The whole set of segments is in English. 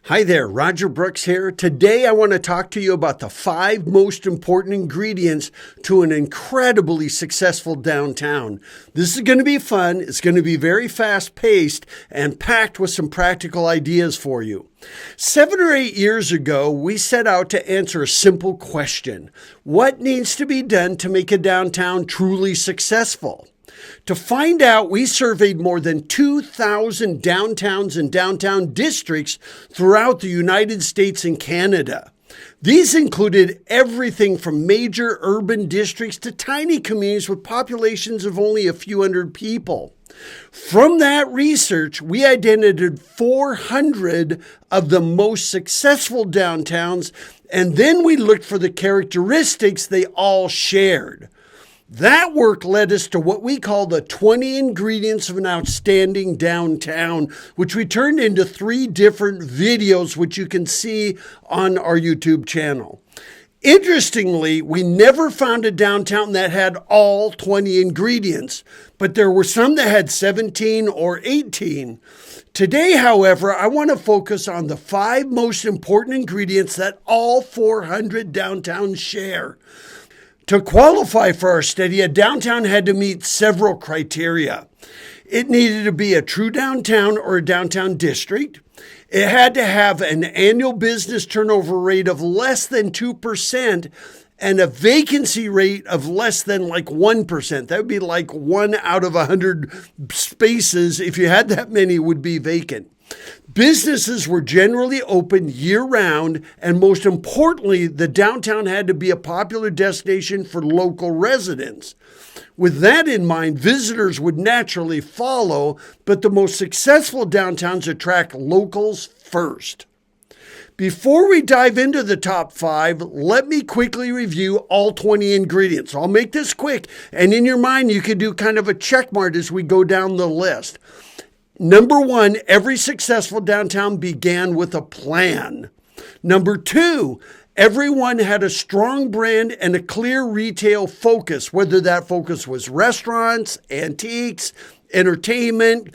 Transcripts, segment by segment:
Hi there, Roger Brooks here. Today I want to talk to you about the 5 most important ingredients to an incredibly successful downtown. This is going to be fun. It's going to be very fast-paced and packed with some practical ideas for you. 7 or 8 years ago, we set out to answer a simple question. What needs to be done to make a downtown truly successful? To find out, we surveyed more than 2,000 downtowns and downtown districts throughout the United States and Canada. These included everything from major urban districts to tiny communities with populations of only a few hundred people. From that research, we identified 400 of the most successful downtowns, and then we looked for the characteristics they all shared. That work led us to what we call the 20 ingredients of an outstanding downtown, which we turned into 3 different videos, which you can see on our YouTube channel. Interestingly, we never found a downtown that had all 20 ingredients, but there were some that had 17 or 18. Today, however, I want to focus on the 5 most important ingredients that all 400 downtowns share. To qualify for our study, a downtown had to meet several criteria. It needed to be a true downtown or a downtown district. It had to have an annual business turnover rate of less than 2% and a vacancy rate of less than 1%. That would be 1 out of 100 spaces, if you had that many, would be vacant. Businesses were generally open year-round, and most importantly, the downtown had to be a popular destination for local residents. With that in mind, visitors would naturally follow, but the most successful downtowns attract locals first. Before we dive into the top 5, let me quickly review all 20 ingredients. I'll make this quick, and in your mind, you can do kind of a check mark as we go down the list. Number 1, every successful downtown began with a plan. Number 2, everyone had a strong brand and a clear retail focus, whether that focus was restaurants, antiques, entertainment,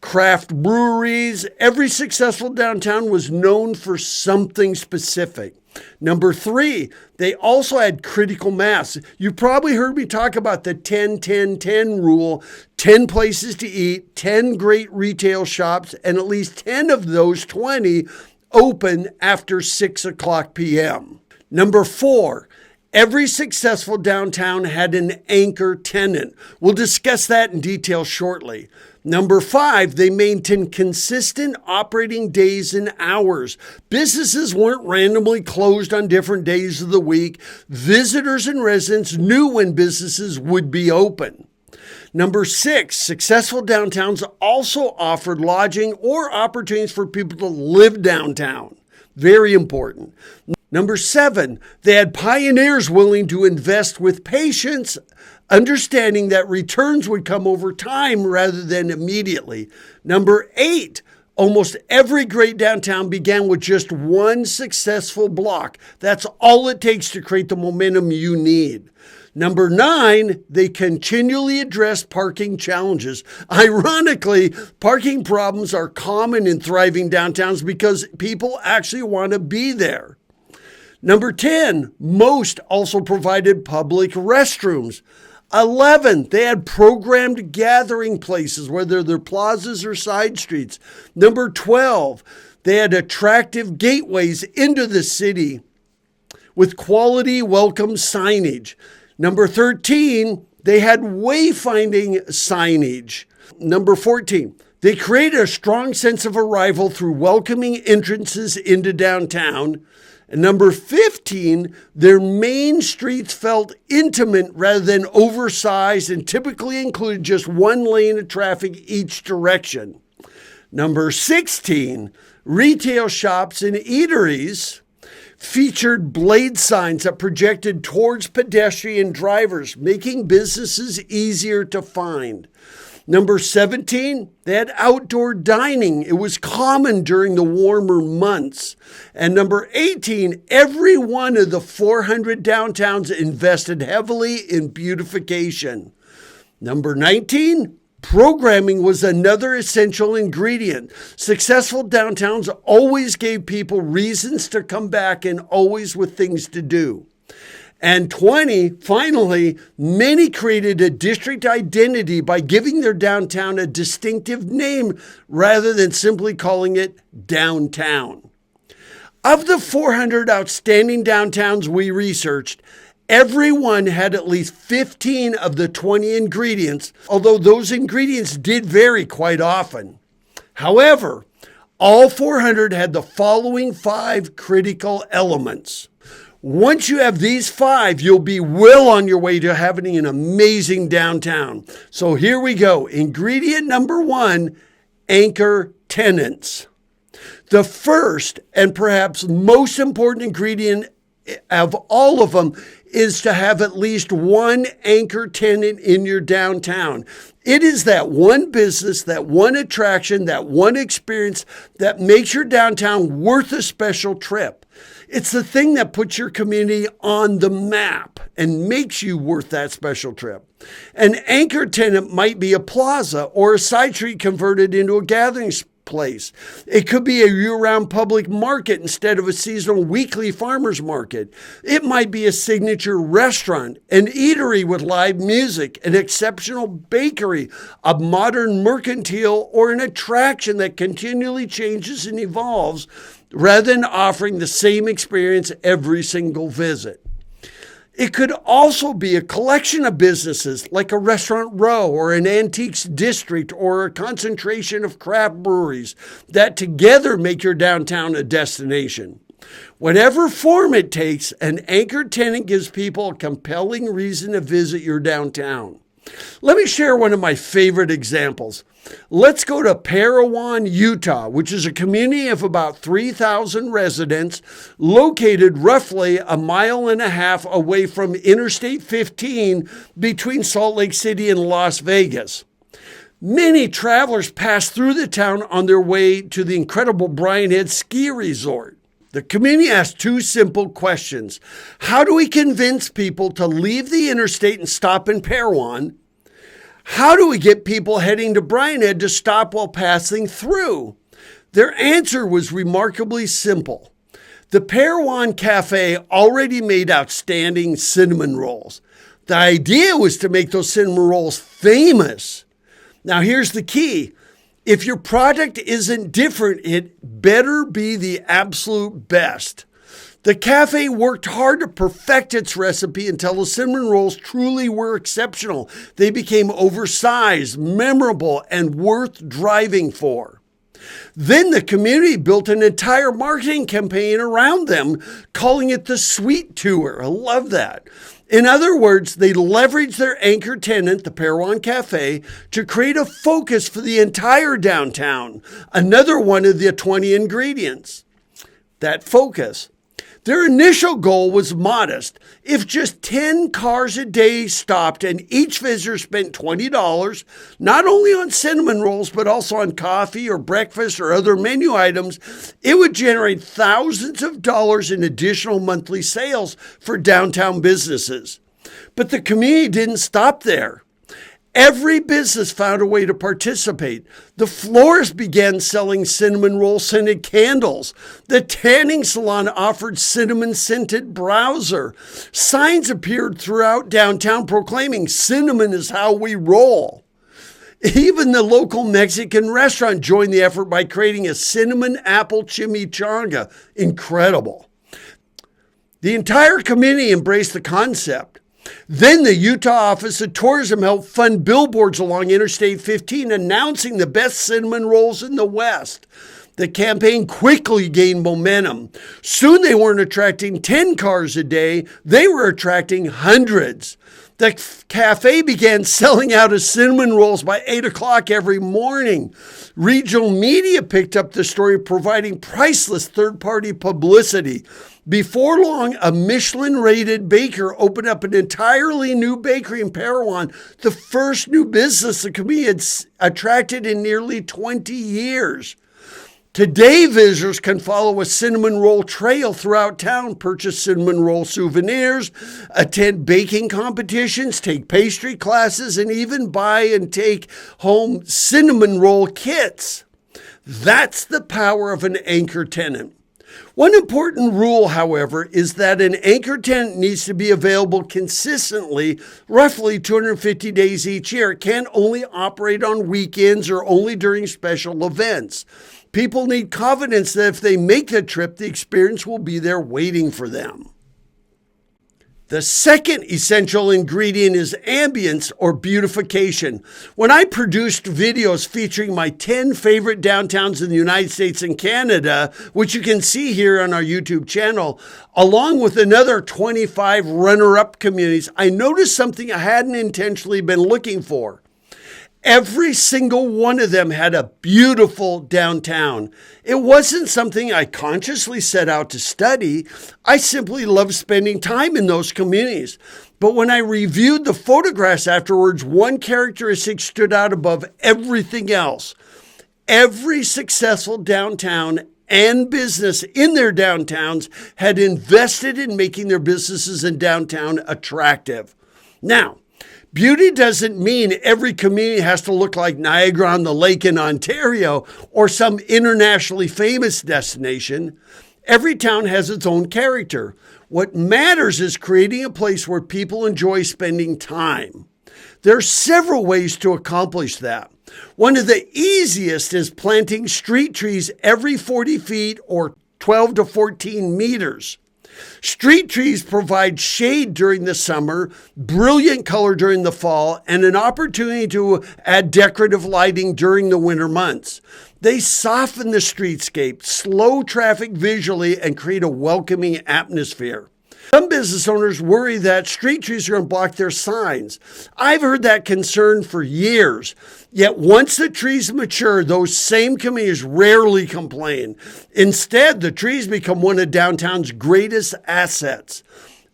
craft breweries. Every successful downtown was known for something specific. Number 3, they also had critical mass. You probably heard me talk about the 10-10-10 rule, 10 places to eat, 10 great retail shops, and at least 10 of those 20 open after 6 o'clock p.m. Number 4, every successful downtown had an anchor tenant. We'll discuss that in detail shortly. Number 5, they maintained consistent operating days and hours. Businesses weren't randomly closed on different days of the week. Visitors and residents knew when businesses would be open. Number 6, successful downtowns also offered lodging or opportunities for people to live downtown. Very important. Number 7, they had pioneers willing to invest with patience, understanding that returns would come over time rather than immediately. Number 8, almost every great downtown began with just one successful block. That's all it takes to create the momentum you need. Number 9, they continually addressed parking challenges. Ironically, parking problems are common in thriving downtowns because people actually want to be there. Number 10, most also provided public restrooms. 11, they had programmed gathering places, whether they're plazas or side streets. Number 12, they had attractive gateways into the city with quality welcome signage. Number 13, they had wayfinding signage. Number 14, they created a strong sense of arrival through welcoming entrances into downtown. And number 15, their main streets felt intimate rather than oversized and typically included just one lane of traffic each direction. Number 16, retail shops and eateries featured blade signs that projected towards pedestrian drivers, making businesses easier to find. Number 17, they had outdoor dining. It was common during the warmer months. And number 18, every one of the 400 downtowns invested heavily in beautification. Number 19, Programming was another essential ingredient. Successful downtowns always gave people reasons to come back and always with things to do. And 20, finally, many created a district identity by giving their downtown a distinctive name rather than simply calling it downtown. Of the 400 outstanding downtowns we researched, everyone had at least 15 of the 20 ingredients, although those ingredients did vary quite often. However, all 400 had the following 5 critical elements. Once you have these 5, you'll be well on your way to having an amazing downtown. So here we go. Ingredient number 1, anchor tenants. The first and perhaps most important ingredient of all of them is to have at least one anchor tenant in your downtown. It is that one business, that one attraction, that one experience that makes your downtown worth a special trip. It's the thing that puts your community on the map and makes you worth that special trip. An anchor tenant might be a plaza or a side street converted into a gathering place. It could be a year-round public market instead of a seasonal weekly farmers market. It might be a signature restaurant, an eatery with live music, an exceptional bakery, a modern mercantile, or an attraction that continually changes and evolves rather than offering the same experience every single visit. It could also be a collection of businesses like a restaurant row or an antiques district or a concentration of craft breweries that together make your downtown a destination. Whatever form it takes, an anchor tenant gives people a compelling reason to visit your downtown. Let me share one of my favorite examples. Let's go to Parowan, Utah, which is a community of about 3,000 residents located roughly a mile and a half away from Interstate 15 between Salt Lake City and Las Vegas. Many travelers pass through the town on their way to the incredible Brian Head Ski Resort. The community asked 2 simple questions. How do we convince people to leave the interstate and stop in Parowan? How do we get people heading to Brian Head to stop while passing through? Their answer was remarkably simple. The Parowan Cafe already made outstanding cinnamon rolls. The idea was to make those cinnamon rolls famous. Now here's the key. If your product isn't different, it better be the absolute best. The cafe worked hard to perfect its recipe until the cinnamon rolls truly were exceptional. They became oversized, memorable, and worth driving for. Then the community built an entire marketing campaign around them, calling it the Sweet Tour. I love that. In other words, they leveraged their anchor tenant, the Parowan Cafe, to create a focus for the entire downtown. Another one of the 20 ingredients. That focus. Their initial goal was modest. If just 10 cars a day stopped and each visitor spent $20, not only on cinnamon rolls, but also on coffee or breakfast or other menu items, it would generate thousands of dollars in additional monthly sales for downtown businesses. But the community didn't stop there. Every business found a way to participate. The florist began selling cinnamon roll scented candles. The tanning salon offered cinnamon scented browser. Signs appeared throughout downtown proclaiming cinnamon is how we roll. Even the local Mexican restaurant joined the effort by creating a cinnamon apple chimichanga. Incredible. The entire community embraced the concept. Then the Utah Office of Tourism helped fund billboards along Interstate 15 announcing the best cinnamon rolls in the West. The campaign quickly gained momentum. Soon they weren't attracting 10 cars a day, they were attracting hundreds. The cafe began selling out of cinnamon rolls by 8 o'clock every morning. Regional media picked up the story, providing priceless third-party publicity. Before long, a Michelin-rated baker opened up an entirely new bakery in Parowan, the first new business the community had attracted in nearly 20 years. Today, visitors can follow a cinnamon roll trail throughout town, purchase cinnamon roll souvenirs, attend baking competitions, take pastry classes, and even buy and take home cinnamon roll kits. That's the power of an anchor tenant. One important rule, however, is that an anchor tenant needs to be available consistently, roughly 250 days each year. It can't only operate on weekends or only during special events. People need confidence that if they make the trip, the experience will be there waiting for them. The second essential ingredient is ambience or beautification. When I produced videos featuring my 10 favorite downtowns in the United States and Canada, which you can see here on our YouTube channel, along with another 25 runner-up communities, I noticed something I hadn't intentionally been looking for. Every single one of them had a beautiful downtown. It wasn't something I consciously set out to study. I simply loved spending time in those communities. But when I reviewed the photographs afterwards, one characteristic stood out above everything else. Every successful downtown and business in their downtowns had invested in making their businesses in downtown attractive. Now, beauty doesn't mean every community has to look like Niagara on the Lake in Ontario or some internationally famous destination. Every town has its own character. What matters is creating a place where people enjoy spending time. There are several ways to accomplish that. One of the easiest is planting street trees every 40 feet or 12 to 14 meters. Street trees provide shade during the summer, brilliant color during the fall, and an opportunity to add decorative lighting during the winter months. They soften the streetscape, slow traffic visually, and create a welcoming atmosphere. Some business owners worry that street trees are going to block their signs. I've heard that concern for years. Yet once the trees mature, those same communities rarely complain. Instead, the trees become one of downtown's greatest assets.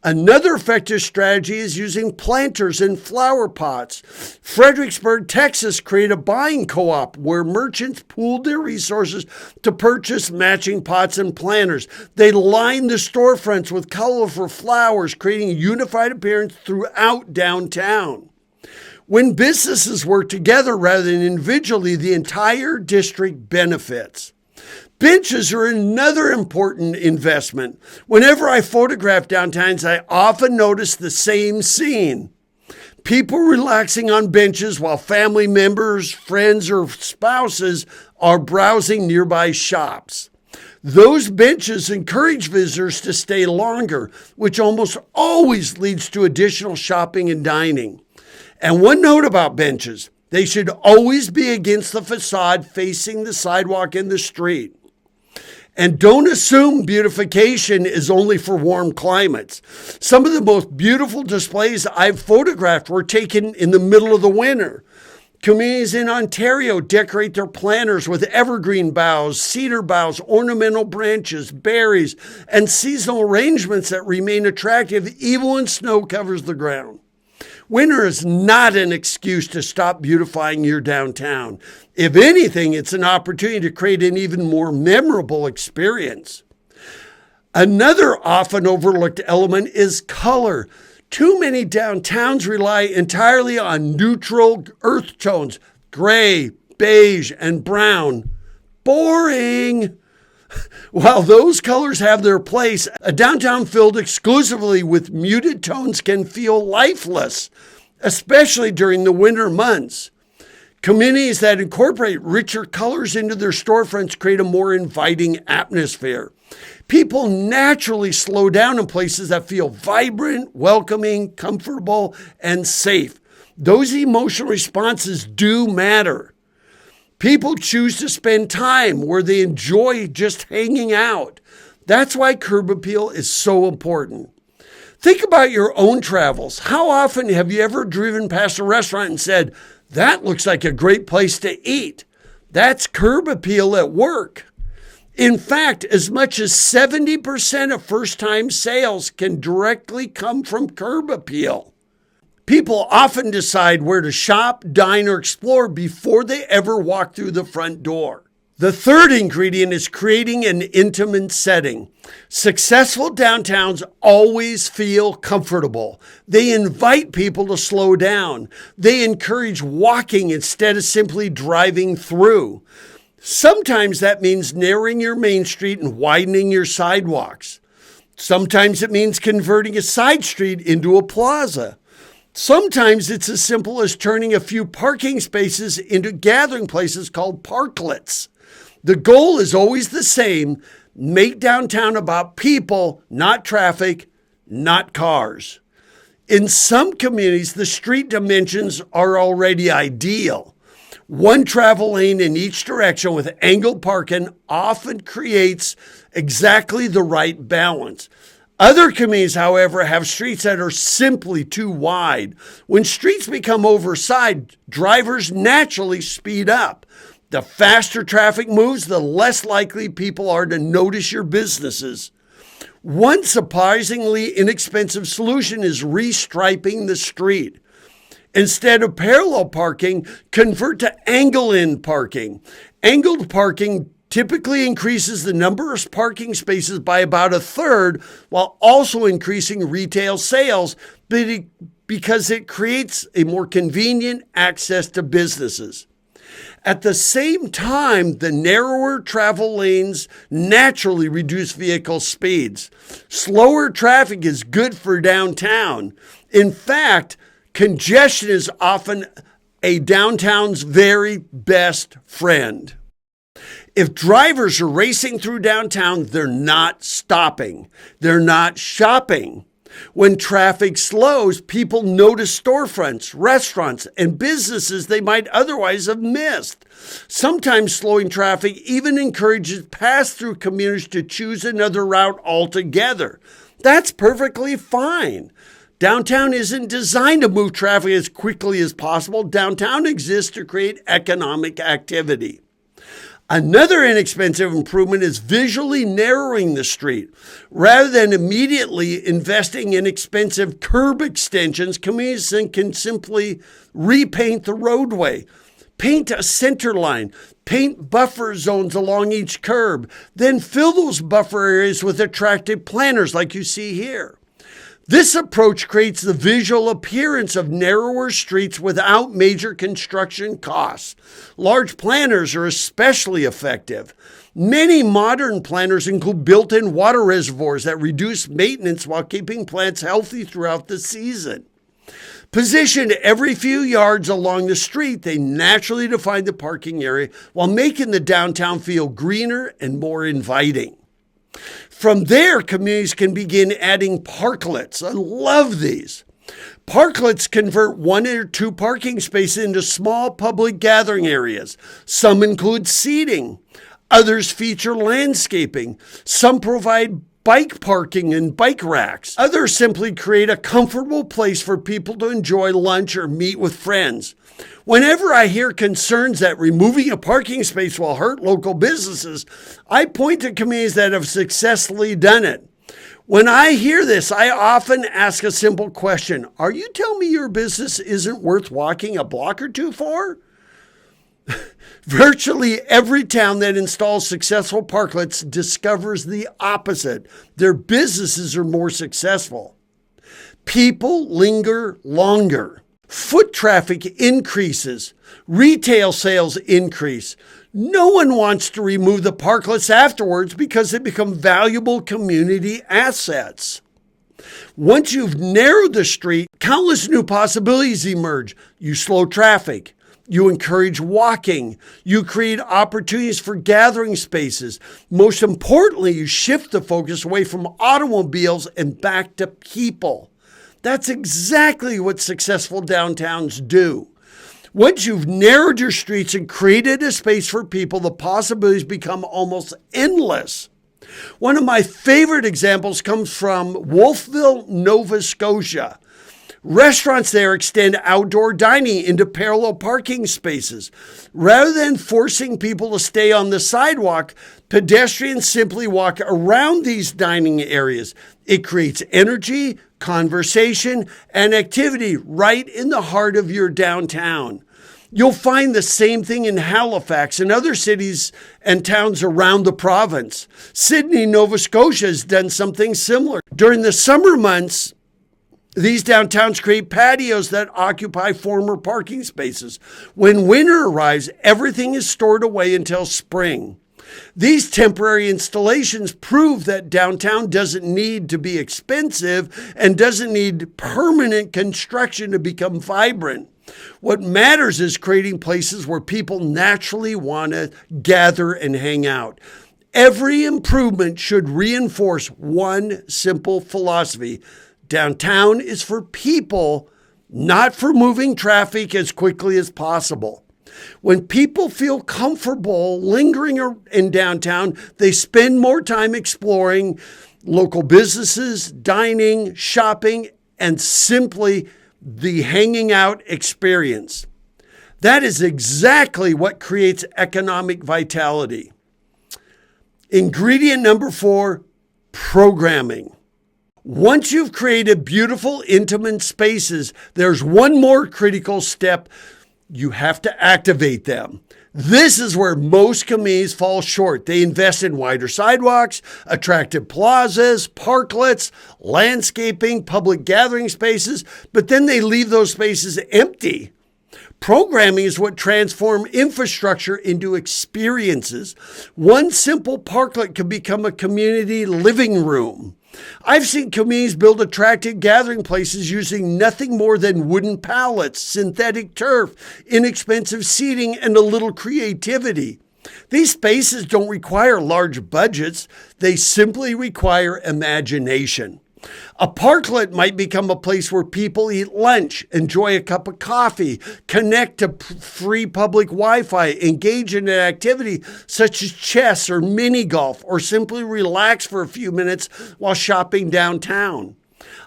Another effective strategy is using planters in flower pots. Fredericksburg, Texas created a buying co-op where merchants pooled their resources to purchase matching pots and planters. They lined the storefronts with colorful flowers, creating a unified appearance throughout downtown. When businesses work together rather than individually, the entire district benefits. Benches are another important investment. Whenever I photograph downtowns, I often notice the same scene. People relaxing on benches while family members, friends, or spouses are browsing nearby shops. Those benches encourage visitors to stay longer, which almost always leads to additional shopping and dining. And one note about benches, they should always be against the facade facing the sidewalk and the street. And don't assume beautification is only for warm climates. Some of the most beautiful displays I've photographed were taken in the middle of the winter. Communities in Ontario decorate their planters with evergreen boughs, cedar boughs, ornamental branches, berries, and seasonal arrangements that remain attractive even when snow covers the ground. Winter is not an excuse to stop beautifying your downtown. If anything, it's an opportunity to create an even more memorable experience. Another often overlooked element is color. Too many downtowns rely entirely on neutral earth tones, gray, beige, and brown. Boring. While those colors have their place, a downtown filled exclusively with muted tones can feel lifeless, especially during the winter months. Communities that incorporate richer colors into their storefronts create a more inviting atmosphere. People naturally slow down in places that feel vibrant, welcoming, comfortable, and safe. Those emotional responses do matter. People choose to spend time where they enjoy just hanging out. That's why curb appeal is so important. Think about your own travels. How often have you ever driven past a restaurant and said, "That looks like a great place to eat"? That's curb appeal at work. In fact, as much as 70% of first-time sales can directly come from curb appeal. People often decide where to shop, dine, or explore before they ever walk through the front door. The third ingredient is creating an intimate setting. Successful downtowns always feel comfortable. They invite people to slow down. They encourage walking instead of simply driving through. Sometimes that means narrowing your main street and widening your sidewalks. Sometimes it means converting a side street into a plaza. Sometimes it's as simple as turning a few parking spaces into gathering places called parklets. The goal is always the same: make downtown about people, not traffic, not cars. In some communities, the street dimensions are already ideal. One travel lane in each direction with angled parking often creates exactly the right balance. Other communities, however, have streets that are simply too wide. When streets become oversized, drivers naturally speed up. The faster traffic moves, the less likely people are to notice your businesses. One surprisingly inexpensive solution is restriping the street. Instead of parallel parking, convert to angle-in parking. Angled parking typically increases the number of parking spaces by about a third, while also increasing retail sales because it creates a more convenient access to businesses. At the same time, the narrower travel lanes naturally reduce vehicle speeds. Slower traffic is good for downtown. In fact, congestion is often a downtown's very best friend. If drivers are racing through downtown, they're not stopping. They're not shopping. When traffic slows, people notice storefronts, restaurants, and businesses they might otherwise have missed. Sometimes slowing traffic even encourages pass-through commuters to choose another route altogether. That's perfectly fine. Downtown isn't designed to move traffic as quickly as possible. Downtown exists to create economic activity. Another inexpensive improvement is visually narrowing the street. Rather than immediately investing in expensive curb extensions, communities can simply repaint the roadway. Paint a center line, paint buffer zones along each curb, then fill those buffer areas with attractive planters like you see here. This approach creates the visual appearance of narrower streets without major construction costs. Large planters are especially effective. Many modern planters include built-in water reservoirs that reduce maintenance while keeping plants healthy throughout the season. Positioned every few yards along the street, they naturally define the parking area while making the downtown feel greener and more inviting. From there, communities can begin adding parklets. I love these. Parklets convert 1 or 2 parking spaces into small public gathering areas. Some include seating. Others feature landscaping. Some provide bike parking and bike racks. Others simply create a comfortable place for people to enjoy lunch or meet with friends. Whenever I hear concerns that removing a parking space will hurt local businesses, I point to communities that have successfully done it. When I hear this, I often ask a simple question. Are you telling me your business isn't worth walking a block or two for? Virtually every town that installs successful parklets discovers the opposite. Their businesses are more successful. People linger longer. Foot traffic increases. Retail sales increase. No one wants to remove the parklets afterwards because they become valuable community assets. Once you've narrowed the street, countless new possibilities emerge. You slow traffic. You encourage walking. You create opportunities for gathering spaces. Most importantly, you shift the focus away from automobiles and back to people. That's exactly what successful downtowns do. Once you've narrowed your streets and created a space for people, the possibilities become almost endless. One of my favorite examples comes from Wolfville, Nova Scotia. Restaurants there extend outdoor dining into parallel parking spaces. Rather than forcing people to stay on the sidewalk, pedestrians simply walk around these dining areas. It creates energy, conversation, and activity right in the heart of your downtown. You'll find the same thing in Halifax and other cities and towns around the province. Sydney, Nova Scotia has done something similar. During the summer months, these downtowns create patios that occupy former parking spaces. When winter arrives, everything is stored away until spring. These temporary installations prove that downtown doesn't need to be expensive and doesn't need permanent construction to become vibrant. What matters is creating places where people naturally want to gather and hang out. Every improvement should reinforce one simple philosophy. Downtown is for people, not for moving traffic as quickly as possible. When people feel comfortable lingering in downtown, they spend more time exploring local businesses, dining, shopping, and simply the hanging out experience. That is exactly what creates economic vitality. Ingredient number 4, programming. Once you've created beautiful, intimate spaces, there's one more critical step. You have to activate them. This is where most communities fall short. They invest in wider sidewalks, attractive plazas, parklets, landscaping, public gathering spaces, but then they leave those spaces empty. Programming is what transforms infrastructure into experiences. One simple parklet can become a community living room. I've seen communities build attractive gathering places using nothing more than wooden pallets, synthetic turf, inexpensive seating, and a little creativity. These spaces don't require large budgets. They simply require imagination. A parklet might become a place where people eat lunch, enjoy a cup of coffee, connect to free public Wi-Fi, engage in an activity such as chess or mini golf, or simply relax for a few minutes while shopping downtown.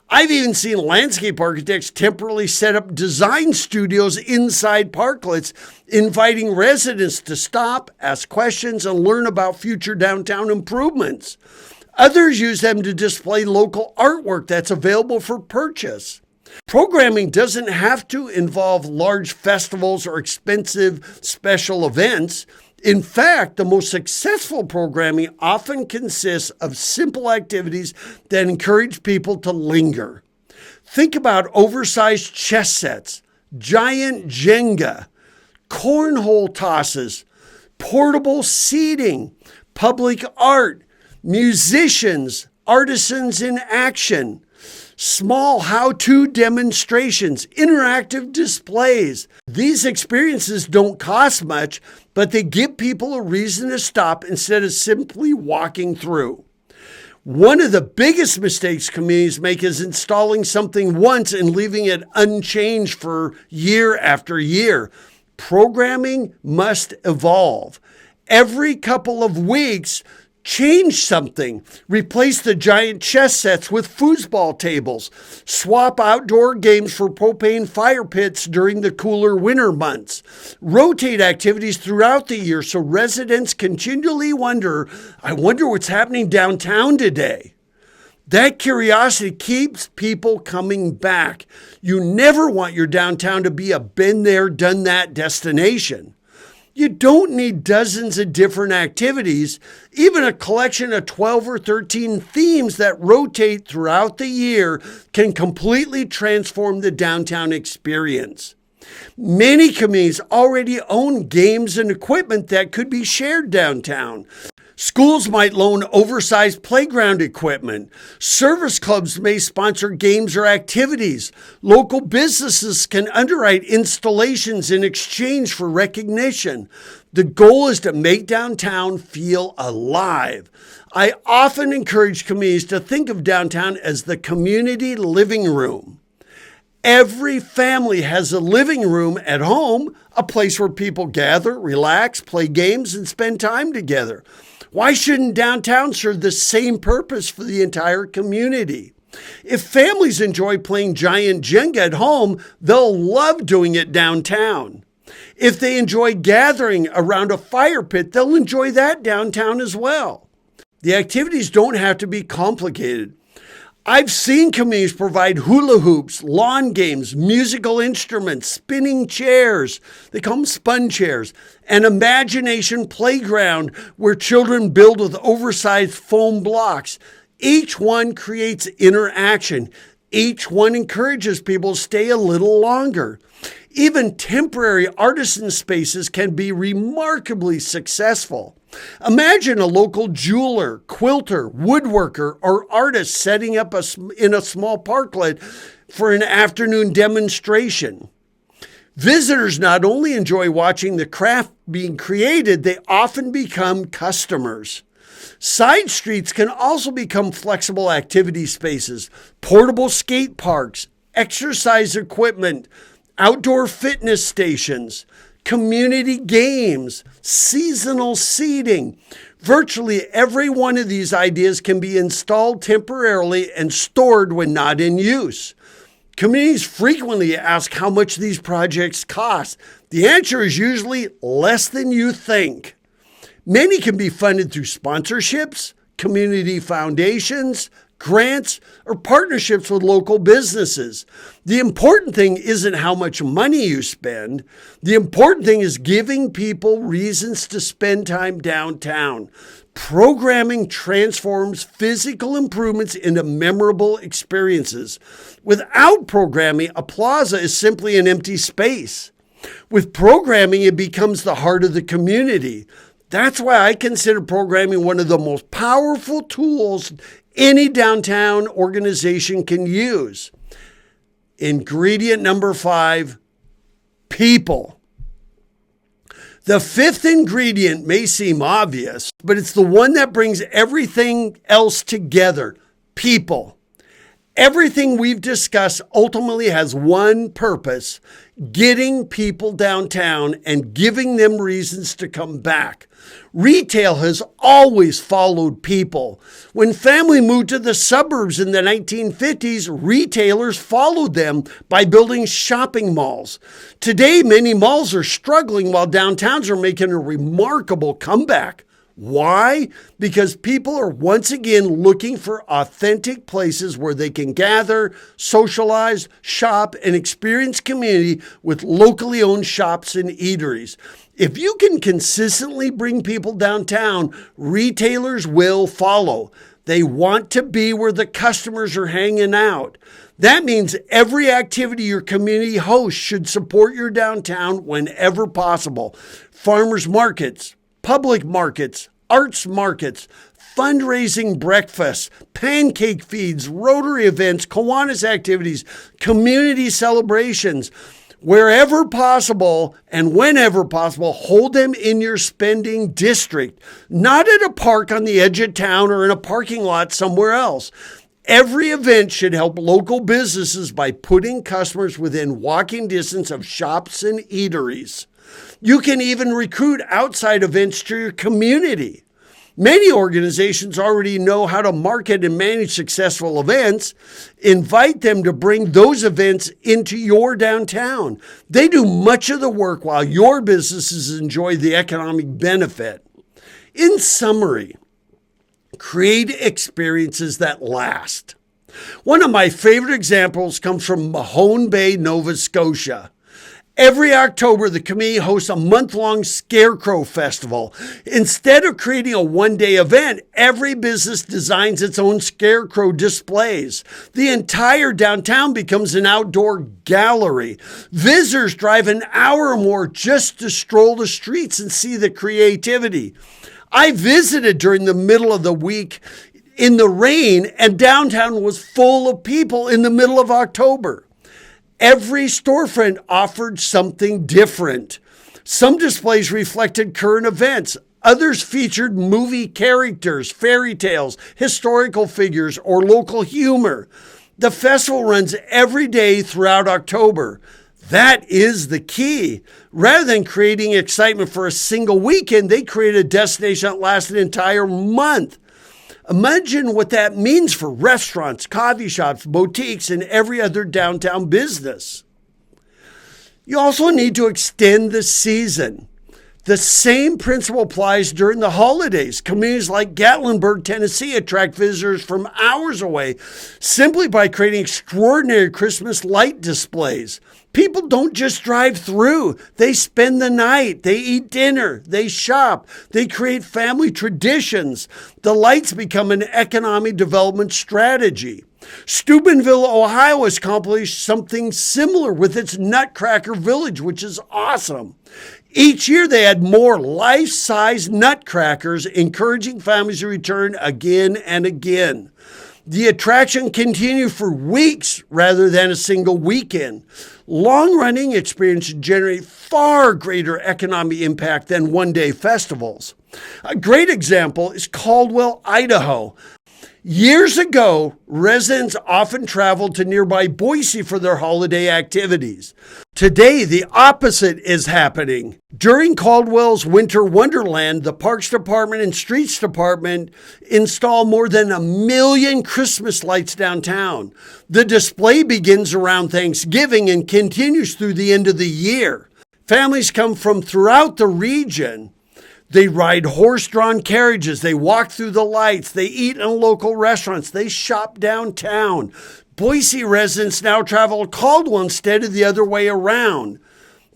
I've even seen landscape architects temporarily set up design studios inside parklets, inviting residents to stop, ask questions, and learn about future downtown improvements. Others use them to display local artwork that's available for purchase. Programming doesn't have to involve large festivals or expensive special events. In fact, the most successful programming often consists of simple activities that encourage people to linger. Think about oversized chess sets, giant Jenga, cornhole tosses, portable seating, public art, musicians, artisans in action, small how-to demonstrations, interactive displays. These experiences don't cost much, but they give people a reason to stop instead of simply walking through. One of the biggest mistakes communities make is installing something once and leaving it unchanged for year after year. Programming must evolve. Every couple of weeks, change something. Replace the giant chess sets with foosball tables. Swap outdoor games for propane fire pits during the cooler winter months. Rotate activities throughout the year so residents continually wonder, I wonder what's happening downtown today. That curiosity keeps people coming back. You never want your downtown to be a been there, done that destination. You don't need dozens of different activities. Even a collection of 12 or 13 themes that rotate throughout the year can completely transform the downtown experience. Many communities already own games and equipment that could be shared downtown. Schools might loan oversized playground equipment. Service clubs may sponsor games or activities. Local businesses can underwrite installations in exchange for recognition. The goal is to make downtown feel alive. I often encourage communities to think of downtown as the community living room. Every family has a living room at home, a place where people gather, relax, play games, and spend time together. Why shouldn't downtown serve the same purpose for the entire community? If families enjoy playing giant Jenga at home, they'll love doing it downtown. If they enjoy gathering around a fire pit, they'll enjoy that downtown as well. The activities don't have to be complicated. I've seen communities provide hula hoops, lawn games, musical instruments, spinning chairs. They call them spun chairs. An imagination playground where children build with oversized foam blocks. Each one creates interaction. Each one encourages people to stay a little longer. Even temporary artisan spaces can be remarkably successful. Imagine a local jeweler, quilter, woodworker, or artist setting up in a small parklet for an afternoon demonstration. Visitors not only enjoy watching the craft being created, they often become customers. Side streets can also become flexible activity spaces, portable skate parks, exercise equipment, outdoor fitness stations, community games, seasonal seating. Virtually every one of these ideas can be installed temporarily and stored when not in use. Communities frequently ask how much these projects cost. The answer is usually less than you think. Many can be funded through sponsorships, community foundations, grants, or partnerships with local businesses. The important thing isn't how much money you spend. The important thing is giving people reasons to spend time downtown. Programming transforms physical improvements into memorable experiences. Without programming, a plaza is simply an empty space. With programming, it becomes the heart of the community. That's why I consider programming one of the most powerful tools any downtown organization can use. Ingredient number 5, people. The fifth ingredient may seem obvious, but it's the one that brings everything else together: people. Everything we've discussed ultimately has one purpose: getting people downtown and giving them reasons to come back. Retail has always followed people. When family moved to the suburbs in the 1950s, retailers followed them by building shopping malls. Today, many malls are struggling while downtowns are making a remarkable comeback. Why? Because people are once again looking for authentic places where they can gather, socialize, shop, and experience community with locally owned shops and eateries. If you can consistently bring people downtown, retailers will follow. They want to be where the customers are hanging out. That means every activity your community hosts should support your downtown whenever possible. Farmers markets, public markets, arts markets, fundraising breakfasts, pancake feeds, Rotary events, Kiwanis activities, community celebrations. Wherever possible and whenever possible, hold them in your spending district, not at a park on the edge of town or in a parking lot somewhere else. Every event should help local businesses by putting customers within walking distance of shops and eateries. You can even recruit outside events to your community. Many organizations already know how to market and manage successful events. Invite them to bring those events into your downtown. They do much of the work while your businesses enjoy the economic benefit. In summary, create experiences that last. One of my favorite examples comes from Mahone Bay, Nova Scotia. Every October, the community hosts a month-long Scarecrow Festival. Instead of creating a one-day event, every business designs its own Scarecrow displays. The entire downtown becomes an outdoor gallery. Visitors drive an hour or more just to stroll the streets and see the creativity. I visited during the middle of the week in the rain, and downtown was full of people in the middle of October. Every storefront offered something different. Some displays reflected current events. Others featured movie characters, fairy tales, historical figures, or local humor. The festival runs every day throughout October. That is the key. Rather than creating excitement for a single weekend, they created a destination that lasts an entire month. Imagine what that means for restaurants, coffee shops, boutiques, and every other downtown business. You also need to extend the season. The same principle applies during the holidays. Communities like Gatlinburg, Tennessee attract visitors from hours away simply by creating extraordinary Christmas light displays. People don't just drive through. They spend the night. They eat dinner. They shop. They create family traditions. The lights become an economic development strategy. Steubenville, Ohio has accomplished something similar with its Nutcracker Village, which is awesome. Each year they add more life-size nutcrackers, encouraging families to return again and again. The attraction continued for weeks rather than a single weekend. Long-running experiences generate far greater economic impact than one-day festivals. A great example is Caldwell, Idaho. Years ago, residents often traveled to nearby Boise for their holiday activities. Today, the opposite is happening. During Caldwell's Winter Wonderland, the Parks Department and Streets Department installed more than 1 million Christmas lights downtown. The display begins around Thanksgiving and continues through the end of the year. Families come from throughout the region. They ride horse-drawn carriages. They walk through the lights. They eat in local restaurants. They shop downtown. Boise residents now travel to Caldwell instead of the other way around.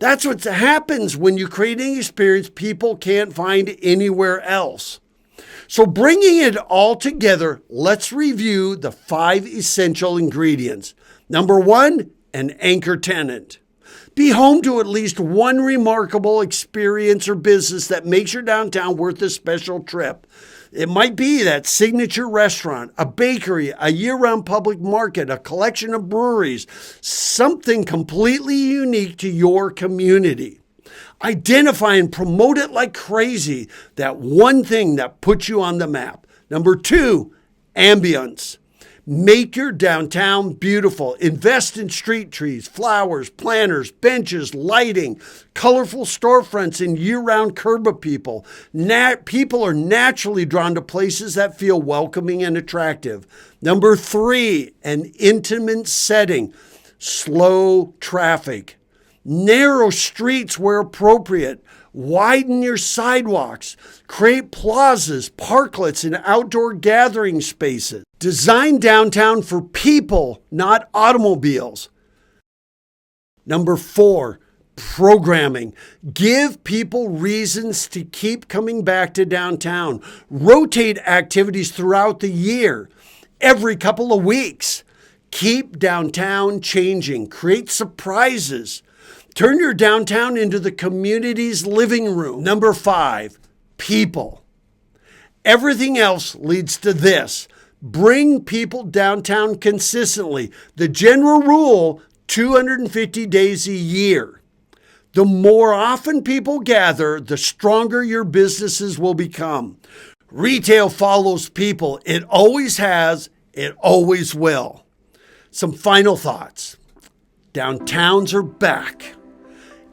That's what happens when you create an experience people can't find anywhere else. So bringing it all together, let's review the 5 essential ingredients. Number 1, an anchor tenant. Be home to at least one remarkable experience or business that makes your downtown worth a special trip. It might be that signature restaurant, a bakery, a year-round public market, a collection of breweries, something completely unique to your community. Identify and promote it like crazy, that one thing that puts you on the map. Number 2, ambience. Make your downtown beautiful. Invest in street trees, flowers, planters, benches, lighting, colorful storefronts, and year-round curb appeal. People are naturally drawn to places that feel welcoming and attractive. Number 3, an intimate setting. Slow traffic. Narrow streets where appropriate. Widen your sidewalks. Create plazas, parklets, and outdoor gathering spaces. Design downtown for people, not automobiles. Number 4, programming. Give people reasons to keep coming back to downtown. Rotate activities throughout the year, every couple of weeks. Keep downtown changing. Create surprises. Turn your downtown into the community's living room. Number 5, people. Everything else leads to this. Bring people downtown consistently. The general rule, 250 days a year. The more often people gather, the stronger your businesses will become. Retail follows people. It always has. It always will. Some final thoughts. Downtowns are back.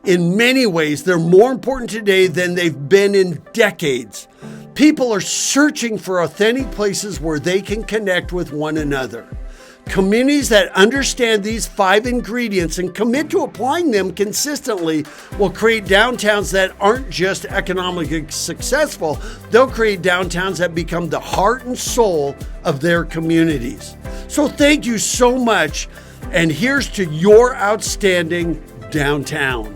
In many ways, they're more important today than they've been in decades. People are searching for authentic places where they can connect with one another. Communities that understand these 5 ingredients and commit to applying them consistently will create downtowns that aren't just economically successful, they'll create downtowns that become the heart and soul of their communities. So thank you so much, and here's to your outstanding downtown.